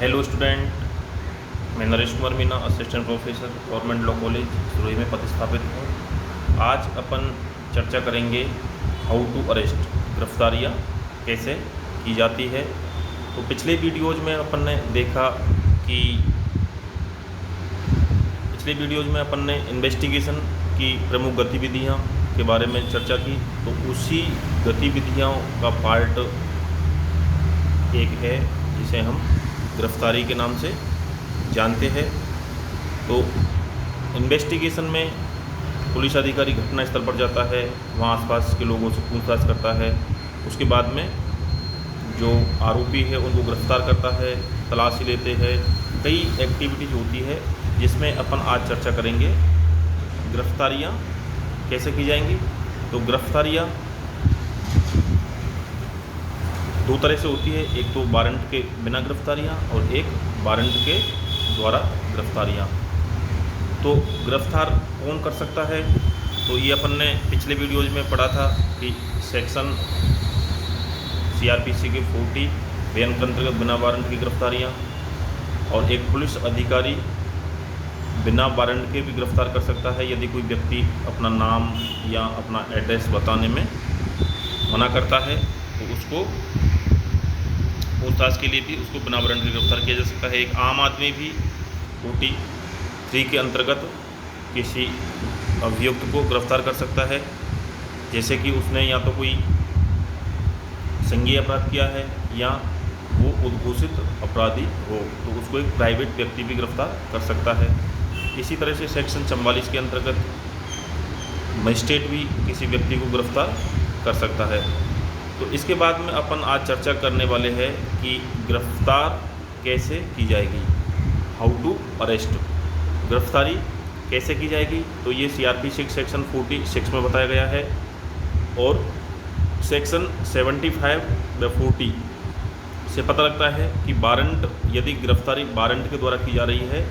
Hello student, मैं Naresh Kumar Meena, assistant professor, government law college Surai में पदस्थापित हूँ। आज अपन चर्चा करेंगे हाउ टू अरेस्ट, गिरफ्तारियाँ कैसे की जाती है। तो पिछले वीडियोज़ में अपन ने देखा कि इन्वेस्टिगेशन की प्रमुख गतिविधियाँ के बारे में चर्चा की। तो उसी गतिविधियों का पार्ट एक है जिसे हम गिरफ्तारी के नाम से जानते हैं। तो इन्वेस्टिगेशन में पुलिस अधिकारी घटनास्थल पर जाता है, वहाँ आसपास के लोगों से पूछताछ करता है, उसके बाद में जो आरोपी है उनको गिरफ्तार करता है, तलाशी लेते हैं, कई एक्टिविटीज होती है जिसमें अपन आज चर्चा करेंगे गिरफ्तारियाँ कैसे की जाएंगी। तो गिरफ्तारियाँ दो तरह से होती है, एक तो वारंट के बिना गिरफ्तारियाँ और एक वारंट के द्वारा गिरफ्तारियाँ। तो गिरफ्तार कौन कर सकता है, तो ये अपन ने पिछले वीडियोज में पढ़ा था कि सेक्शन CRPC के 40 बयान के अंतर्गत बिना वारंट की गिरफ्तारियाँ, और एक पुलिस अधिकारी बिना वारंट के भी गिरफ्तार कर सकता है यदि कोई व्यक्ति अपना नाम या अपना एड्रेस बताने में मना करता है, तो उसको पूछताछ के लिए भी उसको बिना वारंट के गिरफ्तार किया जा सकता है। एक आम आदमी भी 43 के अंतर्गत किसी अभियुक्त को गिरफ्तार कर सकता है, जैसे कि उसने या तो कोई संज्ञेय अपराध किया है या वो उद्घोषित अपराधी हो, तो उसको एक प्राइवेट व्यक्ति भी गिरफ्तार कर सकता है। इसी तरह से सेक्शन 44 के अंतर्गत मजिस्ट्रेट भी किसी व्यक्ति को गिरफ्तार कर सकता है। तो इसके बाद में अपन आज चर्चा करने वाले हैं कि गिरफ्तार कैसे की जाएगी, हाउ टू अरेस्ट, गिरफ्तारी कैसे की जाएगी। तो ये CRPC सेक्शन 46 में बताया गया है, और सेक्शन 75/40 से पता लगता है कि वारंट, यदि गिरफ्तारी वारंट के द्वारा की जा रही है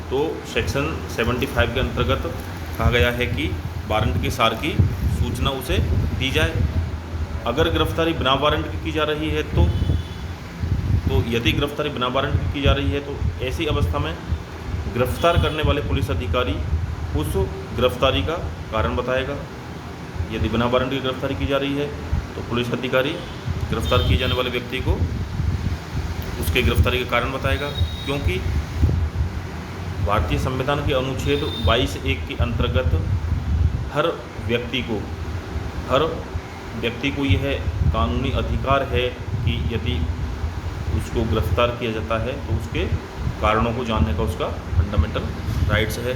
तो सेक्शन 75 के अंतर्गत कहा गया है कि वारंट के सार की सूचना उसे दी जाए। अगर गिरफ्तारी बिना वारंट की जा रही है तो यदि गिरफ्तारी बिना वारंट की जा रही है तो ऐसी अवस्था में गिरफ्तार करने वाले पुलिस अधिकारी उस गिरफ्तारी का कारण बताएगा। यदि बिना वारंट की गिरफ्तारी की जा रही है तो पुलिस अधिकारी गिरफ्तार किए जाने वाले व्यक्ति को उसके गिरफ्तारी का कारण बताएगा, क्योंकि भारतीय संविधान के अनुच्छेद 22(1) के अंतर्गत हर व्यक्ति को यह कानूनी अधिकार है कि यदि उसको गिरफ्तार किया जाता है तो उसके कारणों को जानने का उसका फंडामेंटल राइट्स है।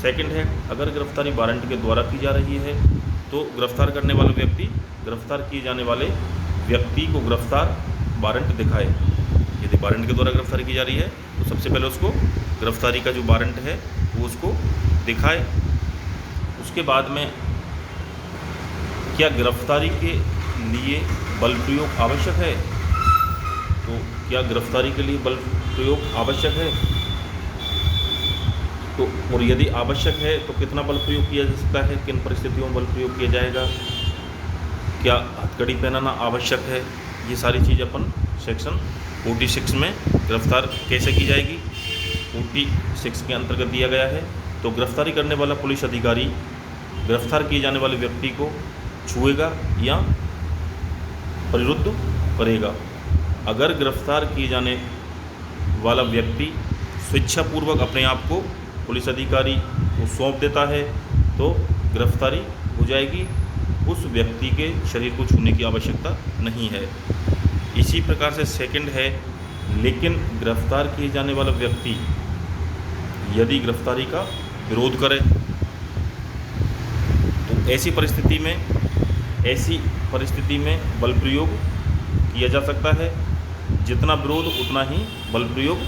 सेकंड है, अगर गिरफ्तारी वारंट के द्वारा की जा रही है तो गिरफ्तार करने वाला व्यक्ति गिरफ्तार किए जाने वाले व्यक्ति को गिरफ्तार वारंट दिखाए। यदि वारंट के द्वारा गिरफ्तारी की जा रही है तो सबसे पहले उसको गिरफ्तारी का जो वारंट है वो उसको दिखाए। उसके बाद में क्या गिरफ्तारी के लिए बल प्रयोग आवश्यक है, तो क्या गिरफ्तारी के लिए बल प्रयोग आवश्यक है, तो और यदि आवश्यक है तो कितना बल प्रयोग किया जा सकता है, किन परिस्थितियों में बल प्रयोग किया जाएगा, क्या हथकड़ी पहनाना आवश्यक है, ये सारी चीज़ अपन सेक्शन 46 में गिरफ्तार कैसे की जाएगी 46 के अंतर्गत दिया गया है। तो गिरफ्तारी करने वाला पुलिस अधिकारी गिरफ्तार किए जाने वाले व्यक्ति को छुएगा या परिरुद्ध करेगा। अगर गिरफ्तार किए जाने वाला व्यक्ति स्वेच्छापूर्वक अपने आप को पुलिस अधिकारी को सौंप देता है तो गिरफ्तारी हो जाएगी, उस व्यक्ति के शरीर को छूने की आवश्यकता नहीं है। इसी प्रकार से सेकंड है, लेकिन गिरफ्तार किए जाने वाला व्यक्ति यदि गिरफ्तारी का विरोध करे तो ऐसी परिस्थिति में बल प्रयोग किया जा सकता है। जितना विरोध उतना ही बल प्रयोग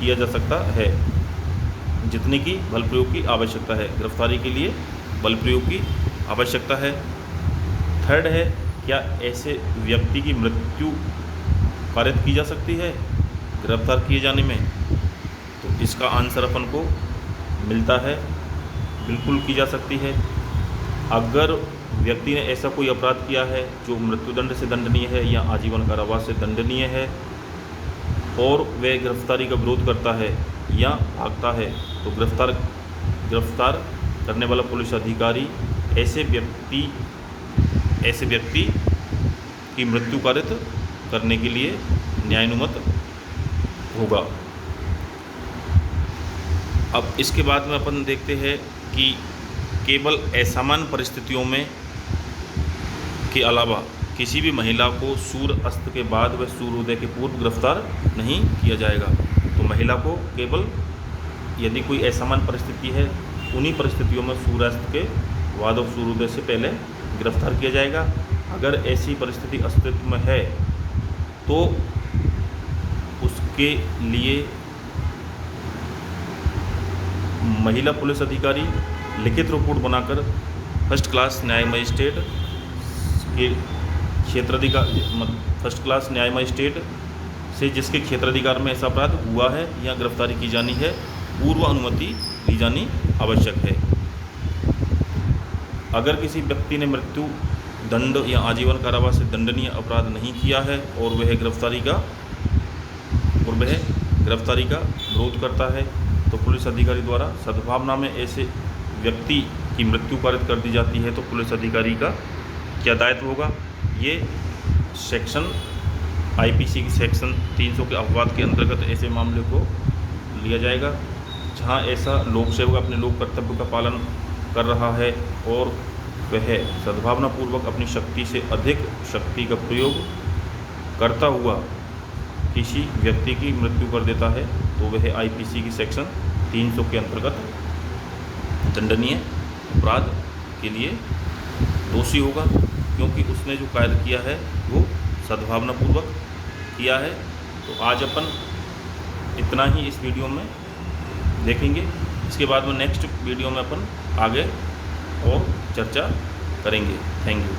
किया जा सकता है, जितने की बल प्रयोग की आवश्यकता है। गिरफ्तारी के लिए बल प्रयोग की आवश्यकता है। थर्ड है, क्या ऐसे व्यक्ति की मृत्यु पारित की जा सकती है गिरफ्तार किए जाने में, तो इसका आंसर अपन को मिलता है बिल्कुल की जा सकती है। अगर व्यक्ति ने ऐसा कोई अपराध किया है जो मृत्युदंड से दंडनीय है या आजीवन कारावास से दंडनीय है, और वह गिरफ्तारी का विरोध करता है या भागता है तो गिरफ्तार करने वाला पुलिस अधिकारी ऐसे व्यक्ति की मृत्यु कारित करने के लिए न्यायानुमत होगा। अब इसके बाद में अपन देखते हैं कि केवल असामान्य परिस्थितियों में के अलावा किसी भी महिला को सूर्य अस्त के बाद व सूर्योदय के पूर्व गिरफ्तार नहीं किया जाएगा। तो महिला को केवल यदि कोई असामान्य परिस्थिति है उन्हीं परिस्थितियों में सूर्यास्त के बाद और सूर्योदय से पहले गिरफ्तार किया जाएगा। अगर ऐसी परिस्थिति अस्तित्व में है तो उसके लिए महिला पुलिस अधिकारी लिखित रिपोर्ट बनाकर फर्स्ट क्लास न्याय मजिस्ट्रेट के फर्स्ट क्लास न्याय मजिस्ट्रेट से जिसके क्षेत्राधिकार में ऐसा अपराध हुआ है या गिरफ्तारी की जानी है पूर्व अनुमति ली जानी आवश्यक है। अगर किसी व्यक्ति ने मृत्यु दंड या आजीवन कारावास से दंडनीय अपराध नहीं किया है और वह गिरफ्तारी का विरोध करता है तो पुलिस अधिकारी द्वारा सद्भावना में ऐसे व्यक्ति की मृत्यु पारित कर दी जाती है। तो पुलिस अधिकारी का क्या दायित्व होगा? ये सेक्शन आईपीसी की सेक्शन 300 के अपवाद के अंतर्गत ऐसे मामले को लिया जाएगा जहां ऐसा लोक सेवक अपने लोक कर्तव्य का पालन कर रहा है और वह सद्भावनापूर्वक अपनी शक्ति से अधिक शक्ति का प्रयोग करता हुआ किसी व्यक्ति की मृत्यु कर देता है तो वह आईपीसी की सेक्शन 300 के अंतर्गत दंडनीय अपराध के लिए दोषी होगा, क्योंकि उसने जो कार्य किया है वो सद्भावनापूर्वक किया है। तो आज अपन इतना ही इस वीडियो में देखेंगे। इसके बाद में नेक्स्ट वीडियो में अपन आगे और चर्चा करेंगे। Thank you.